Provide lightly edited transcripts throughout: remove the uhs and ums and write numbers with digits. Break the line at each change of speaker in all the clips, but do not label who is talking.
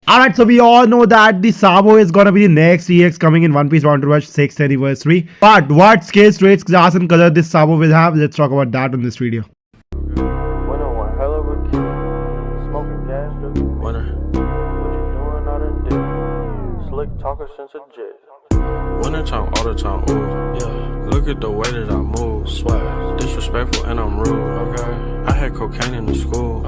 Alright, so we all know that the Sabo is gonna be the next EX coming in One Piece Round to Rush 6th anniversary. But what skills, traits, class, and color this Sabo will have? Let's talk about that in this video.
Winner one hell of a kid. Smoking gas, dude. Winner. What you doing out of dick? Slick talker since a jet. Winter time, all the time, ooh, yeah. Look at the way that I move, swag. Disrespectful and I'm rude, okay? I had cocaine in the school.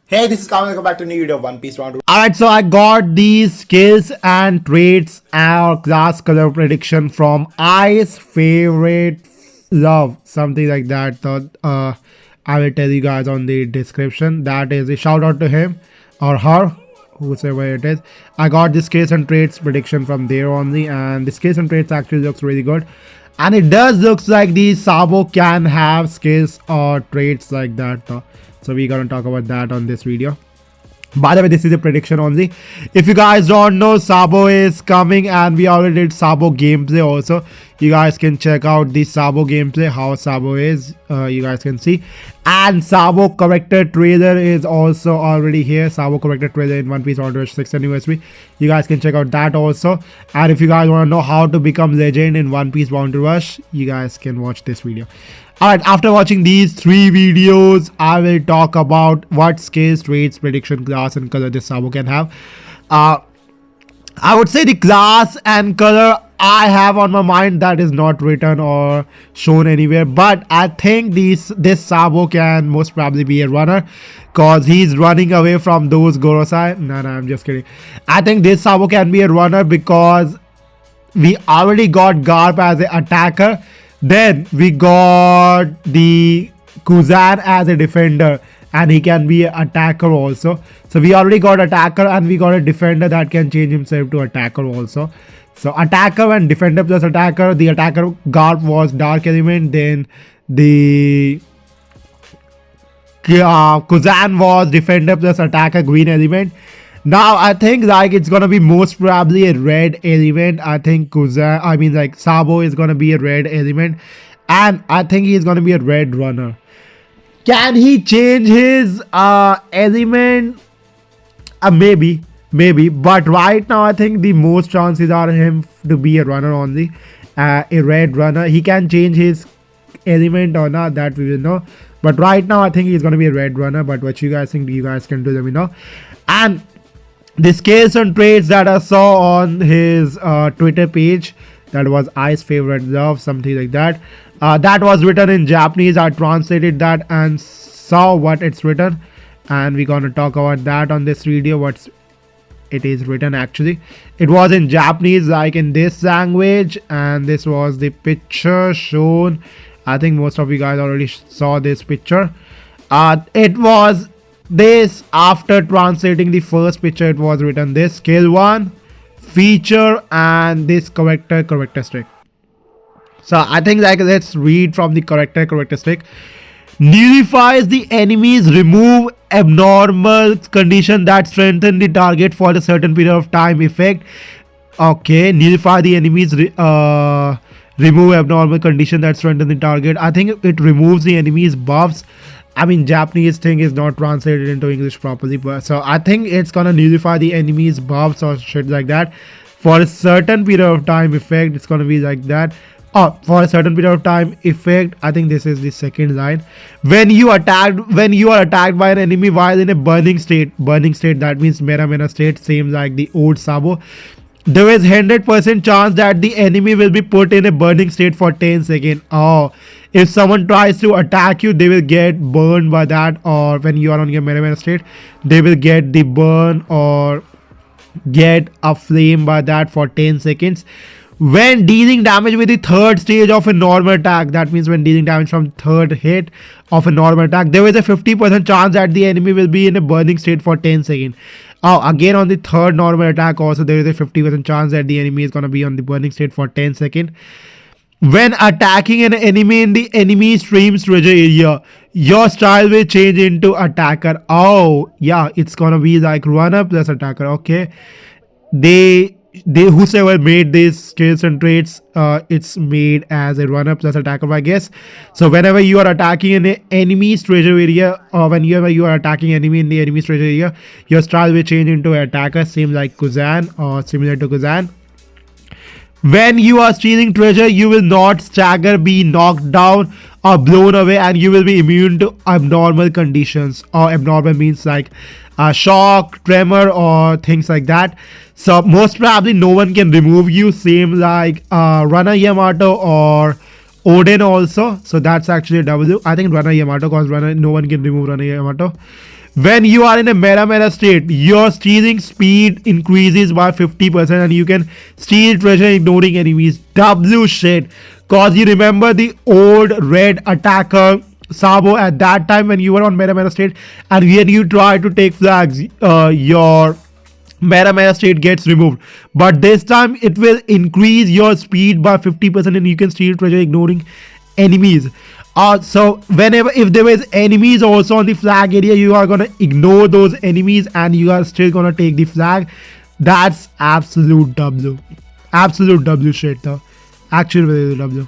Hey, this is Kamusari. Welcome back to a new video of One Piece Round.
Alright, so I got these skills and traits and class color prediction from I's favorite love, something like that. So, I will tell you guys on the description. That is a shout out to him or her, whoever it is. I got the skills and traits prediction from there only, and the skills and traits actually looks really good. And it does looks like the Sabo can have skills or traits like that. So we're gonna talk about that on this video. By the way, this is a prediction only. If you guys don't know, Sabo is coming, and we already did Sabo gameplay also. You guys can check out the Sabo gameplay, how Sabo is. You guys can see. And Sabo character trailer is also already here. Sabo character trailer in One Piece Round to Rush 6th anniversary. You guys can check out that also. And if you guys want to know how to become legend in One Piece Round to Rush, you guys can watch this video. Alright, after watching these 3 videos, I will talk about what skills, traits, prediction, class, and color this Sabo can have. I would say the class and color I have on my mind that is not written or shown anywhere, but I think this Sabo can most probably be a runner, cause he's running away from those Gorosei. No, I'm just kidding. I think this Sabo can be a runner because we already got Garp as an attacker. Then we got the Kuzan as a defender, and he can be an attacker also. So we already got attacker and we got a defender that can change himself to attacker also. So attacker and defender plus attacker. The attacker Garp was dark element. Then the Kuzan was defender plus attacker green element. Now I think like it's gonna be most probably a red element. I think Sabo is gonna be a red element, and I think he's gonna be a red runner. Can he change his element? Maybe, but right now I think the most chances are him to be a runner only, a red runner. He can change his element or not, that we will know. But right now I think he's gonna be a red runner. But what you guys think, you guys can do, let me know. And the skills and traits that I saw on his Twitter page, that was I's favorite love, something like that. That was written in Japanese. I translated that and saw what it's written, and we're gonna talk about that on this video. What it is written actually. It was in Japanese, like in this language, and this was the picture shown. I think most of you guys already saw this picture. It was this, after translating the first picture, it was written this: skill 1, feature, and this characteristic. So I think like let's read from the characteristic. Nullifies the enemies, remove abnormal condition that strengthen the target for a certain period of time effect. Okay, nullify the enemies, remove abnormal condition that strengthen the target. I think it removes the enemies buffs. I mean, Japanese thing is not translated into English properly, but so I think it's gonna nullify the enemies buffs or shit like that for a certain period of time effect. It's gonna be like that. Oh, for a certain period of time effect. I think this is the second line. When you are attacked by an enemy while in a burning state, that means Mera state, same like the old Sabo. There is 100% chance that the enemy will be put in a burning state for 10 seconds. Oh, if someone tries to attack you, they will get burned by that. Or when you are on your Mera state, they will get the burn or get a flame by that for 10 seconds. When dealing damage with the third stage of a normal attack, that means when dealing damage from third hit of a normal attack, there is a 50% chance that the enemy will be in a burning state for 10 seconds. Oh, again on the third normal attack also there is a 50% chance that the enemy is going to be on the burning state for 10 seconds. When attacking an enemy in the enemy stream's treasure area, your style will change into attacker. Oh, yeah, it's going to be like runner plus attacker. Okay. they whosoever made these skills and traits, it's made as a runner plus attacker, I guess. So whenever you are attacking an enemy's treasure area, or whenever you are attacking enemy in the enemy's treasure area, your style will change into attacker, same like Kuzan or similar to Kuzan. When you are stealing treasure, you will not stagger, be knocked down or blown away, and you will be immune to abnormal conditions. Or abnormal means like shock, tremor, or things like that. So most probably no one can remove you, same like Runner Yamato or Odin also. So that's actually a W. I think Runner Yamato, because Runner, no one can remove Runner Yamato. When you are in a meta state, your stealing speed increases by 50% and you can steal treasure ignoring enemies. W shit. Cause you remember the old red attacker Sabo at that time when you were on meta state, and when you try to take flags, your meta state gets removed. But this time it will increase your speed by 50% and you can steal treasure ignoring enemies. So whenever if there is enemies also on the flag area, you are gonna ignore those enemies and you are still gonna take the flag. That's absolute W. Absolute W shit though. Actually W.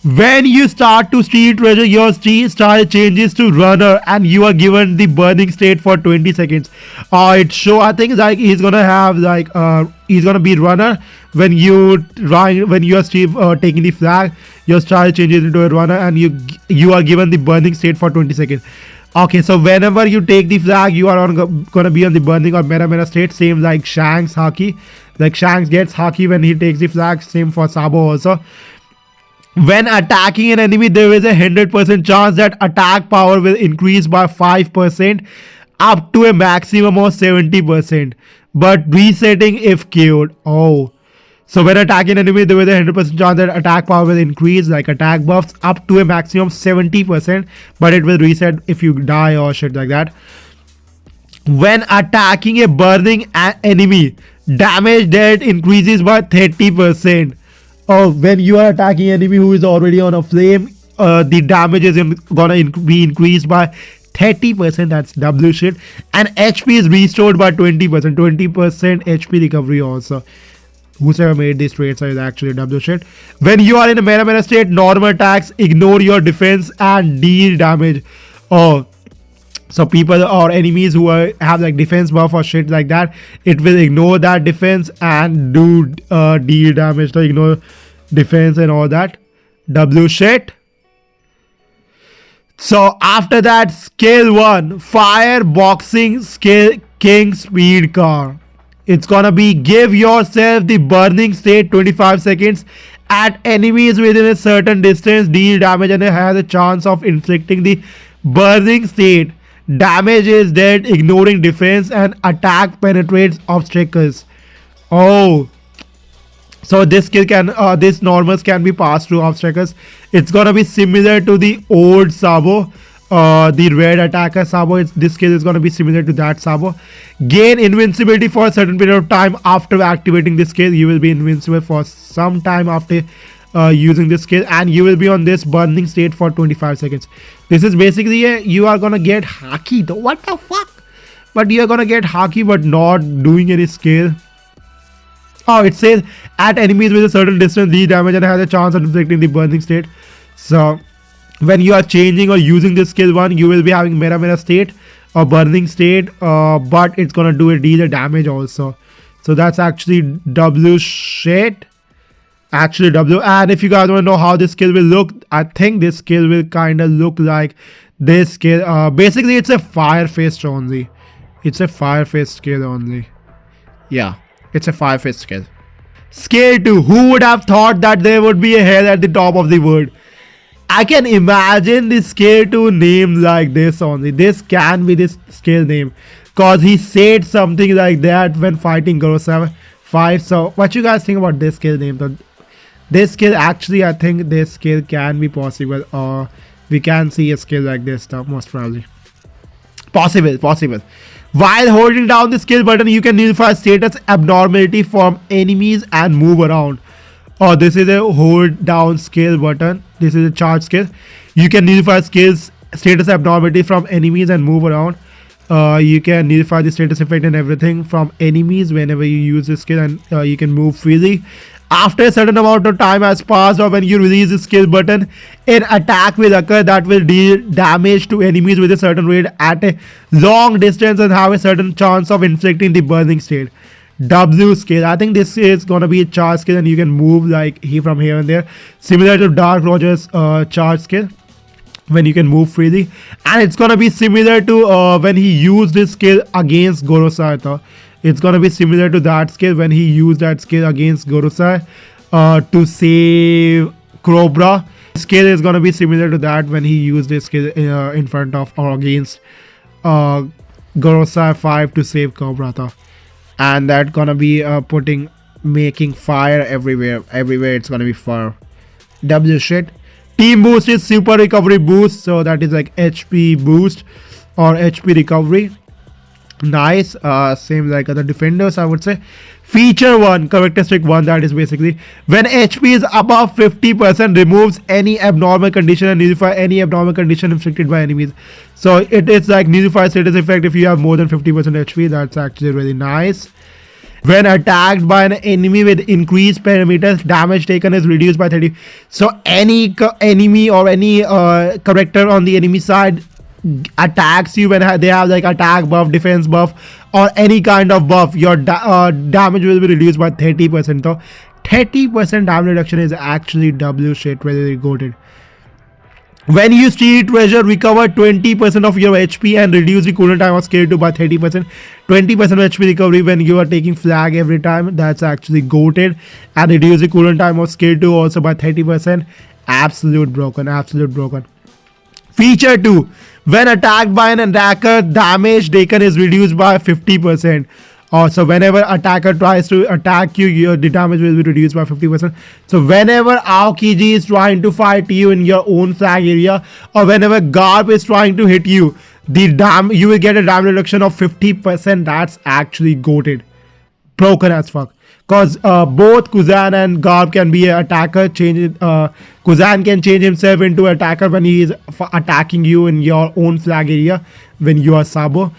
When you start to steal treasure, your style changes to runner and you are given the burning state for 20 seconds. It show, I think like he's gonna have like he's gonna be runner when you are taking the flag. Your style changes into a runner and you are given the burning state for 20 seconds. Okay, so whenever you take the flag, you are gonna be on the burning or meta state, same like Shanks Haki. Like Shanks gets Haki when he takes the flag, same for Sabo also. When attacking an enemy, there is a 100% chance that attack power will increase by 5% up to a maximum of 70%, but resetting if KO'd. Oh, so when attacking an enemy, there is a 100% chance that attack power will increase, like attack buffs, up to a maximum of 70%, but it will reset if you die or shit like that. When attacking a burning enemy, damage dealt increases by 30%. Oh, when you are attacking enemy who is already on a flame, the damage is gonna be increased by 30%. That's W shit. And HP is restored by 20%. 20% HP recovery also. Whoever made these traits is actually W shit. When you are in a meta state, normal attacks ignore your defense and deal damage. Oh, so people or enemies who have like defense buff or shit like that, it will ignore that defense and do deal damage. So ignore defense and all that. W shit. So after that, skill 1, fire boxing skill king speed car. It's gonna be give yourself the burning state 25 seconds at enemies within a certain distance, deal damage, and it has a chance of inflicting the burning state. Damage is dead, ignoring defense, and attack penetrates obstacles. Oh, so this skill can, this normals can be passed through obstacles. It's gonna be similar to the old Sabo, the red attacker Sabo. This skill is gonna be similar to that Sabo. Gain invincibility for a certain period of time after activating this skill. You will be invincible for some time after using this skill, and you will be on this burning state for 25 seconds. This is basically you are gonna get Haki though. What the fuck? But you are gonna get Haki but not doing any skill. Oh, it says at enemies with a certain distance, deal damage and has a chance of inflicting the burning state. So when you are changing or using this skill 1, you will be having meta state or burning state, but it's gonna do a deal damage also. So that's actually W shit. Actually W. And if you guys want to know how this skill will look, I think this skill will kind of look like this skill. Basically it's a fire fist only. It's a fire fist skill only. Yeah, it's a fire fist skill. Skill 2. Who would have thought that there would be a hell at the top of the world? I can imagine the skill 2 name like this only. This can be this skill name, cause he said something like that when fighting Goro 5. So what you guys think about this skill name? So this skill, actually I think this skill can be possible, or we can see a skill like this stuff most probably. Possible. While holding down the skill button, you can nullify status abnormality from enemies and move around. Oh, this is a hold down skill button. This is a charge skill. You can nullify skills status abnormality from enemies and move around. You can nullify the status effect and everything from enemies whenever you use this skill, and you can move freely. After a certain amount of time has passed, or when you release the skill button, an attack will occur that will deal damage to enemies with a certain rate at a long distance and have a certain chance of inflicting the burning state. W skill. I think this is gonna be a charge skill, and you can move like from here and there, similar to Dark Roger's charge skill, when you can move freely. And it's gonna be similar to when he used his skill against Gorosei. It's gonna be similar to that skill when he used that skill against Gorosei to save Cobra. Skill is gonna be similar to that when he used his skill in front of or against Gorosei 5 to save Cobra. And that gonna be making fire everywhere. Everywhere it's gonna be fire. W shit. Team boost is super recovery boost, so that is like HP boost or HP recovery. Nice. Same like other defenders, I would say. Feature 1, characteristic 1, that is basically when HP is above 50%, removes any abnormal condition and nullify any abnormal condition inflicted by enemies. So it is like nullify status effect if you have more than 50% HP. That's actually really nice. When attacked by an enemy with increased parameters, damage taken is reduced by 30. So any enemy or any character on the enemy side attacks you when they have like attack buff, defense buff, or any kind of buff, your damage will be reduced by 30%. So 30% damage reduction is actually W shit, really goated. When you steal treasure, recover 20% of your HP and reduce the cooldown time of skill 2 by 30%. 20% of HP recovery when you are taking flag every time. That's actually goated. And reduce the cooldown time of skill 2 also by 30%. Absolute broken. Absolute broken. Feature 2. When attacked by an attacker, damage taken is reduced by 50%. So whenever attacker tries to attack you, the damage will be reduced by 50%. So whenever Aokiji is trying to fight you in your own flag area, or whenever Garp is trying to hit you, you will get a damage reduction of 50%. That's actually goated. Broken as fuck. Because both Kuzan and Garp can be an attacker. Kuzan can change himself into attacker when he is attacking you in your own flag area when you are Sabo.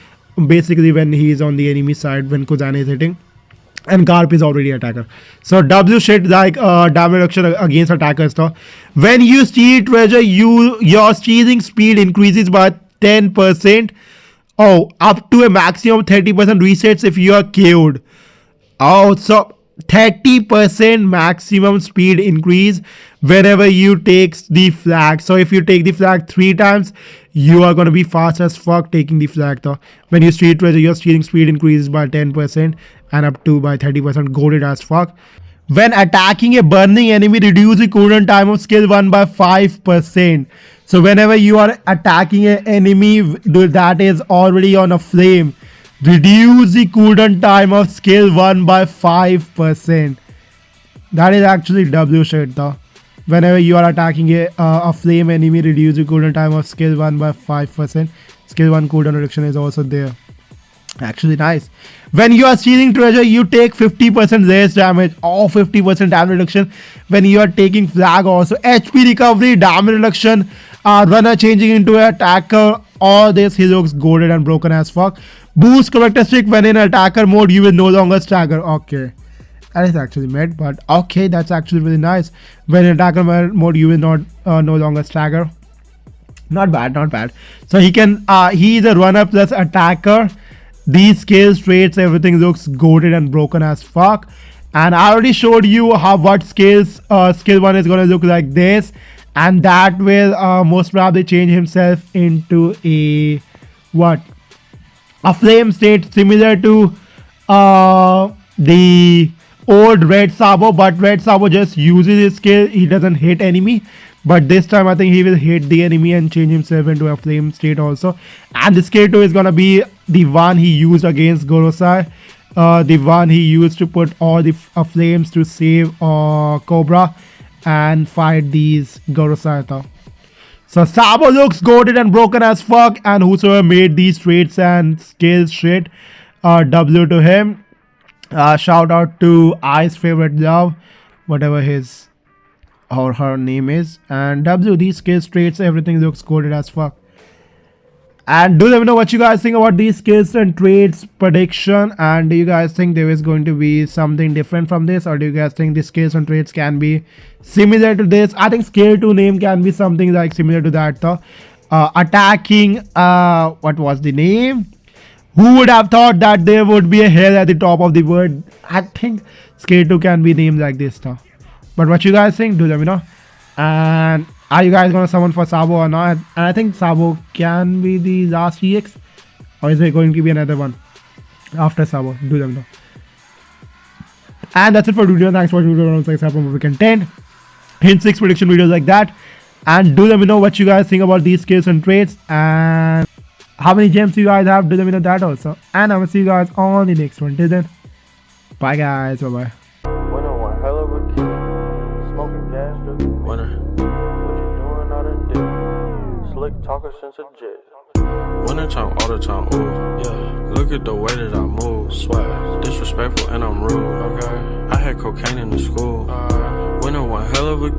Basically when he is on the enemy side when Kuzan is hitting, and Garp is already attacker. So W shit like damage reduction against attackers. So when you steal treasure, your stealing speed increases by 10%. Up to a maximum 30% resets if you are KO'd. So 30% maximum speed increase whenever you take the flag. So if you take the flag 3 times, you are going to be fast as fuck taking the flag though. When you steal treasure, your stealing speed increases by 10% and up to by 30%. Goated as fuck. When attacking a burning enemy, reduce the cooldown time of skill 1 by 5%. So whenever you are attacking an enemy that is already on a flame, reduce the cooldown time of skill 1 by 5%. That is actually W shit though. Whenever you are attacking a flame enemy, reduce the cooldown time of skill 1 by 5%. Skill 1 cooldown reduction is also there. Actually nice. When you are stealing treasure, you take 50% less damage or 50% damage reduction when you are taking flag also. HP recovery, damage reduction, runner changing into an attacker. All this he looks goated and broken as fuck. Boost characteristic when in attacker mode, you will no longer stagger. Okay. That is actually mad, but okay, that's actually really nice. When in attacker mode, you will not no longer stagger. Not bad, not bad. So he can he is a runner plus attacker. These skills, traits, everything looks goated and broken as fuck. And I already showed you what skills skill 1 is gonna look like this, and that will most probably change himself into a flame state similar to the old Red Sabo, but Red Sabo just uses his skill, he doesn't hit enemy. But this time I think he will hit the enemy and change himself into a flame state also. And the skill 2 is gonna be the one he used against Gorosei. The one he used to put all the flames to save Cobra and fight these Gorosei. So Sabo looks goated and broken as fuck, and whosoever made these traits and skills shit, W to him. Shout out to I's favorite love, whatever his or her name is, and W, these skills, traits, everything looks goated as fuck. And do let me know what you guys think about these skills and traits prediction. And do you guys think there is going to be something different from this, or do you guys think the skills and traits can be similar to this? I think scale 2 name can be something like similar to that though. Attacking, what was the name? Who would have thought that there would be a hair at the top of the word? I think scale 2 can be named like this though. But what you guys think, do let me know. And are you guys gonna summon for Sabo or not? And I think Sabo can be the last EX, or is there going to be another one after Sabo? Do let me know. And that's it for the video. Thanks for watching the video. Thanks for more content. Hint 6 prediction videos like that. And do let me know what you guys think about these skills and traits, and how many gems you guys have. Do let me know that also. And I will see you guys on the next one. Till then, bye guys. Bye bye.
Winner one hell of a kid. Smoking gas, dude. Winner. What you doing out of dick? Slick talker since a jet. Winter time, all the time, ooh, yeah. Look at the way that I move, swag. Disrespectful and I'm rude, okay. I had cocaine in the school. Winner one hell of a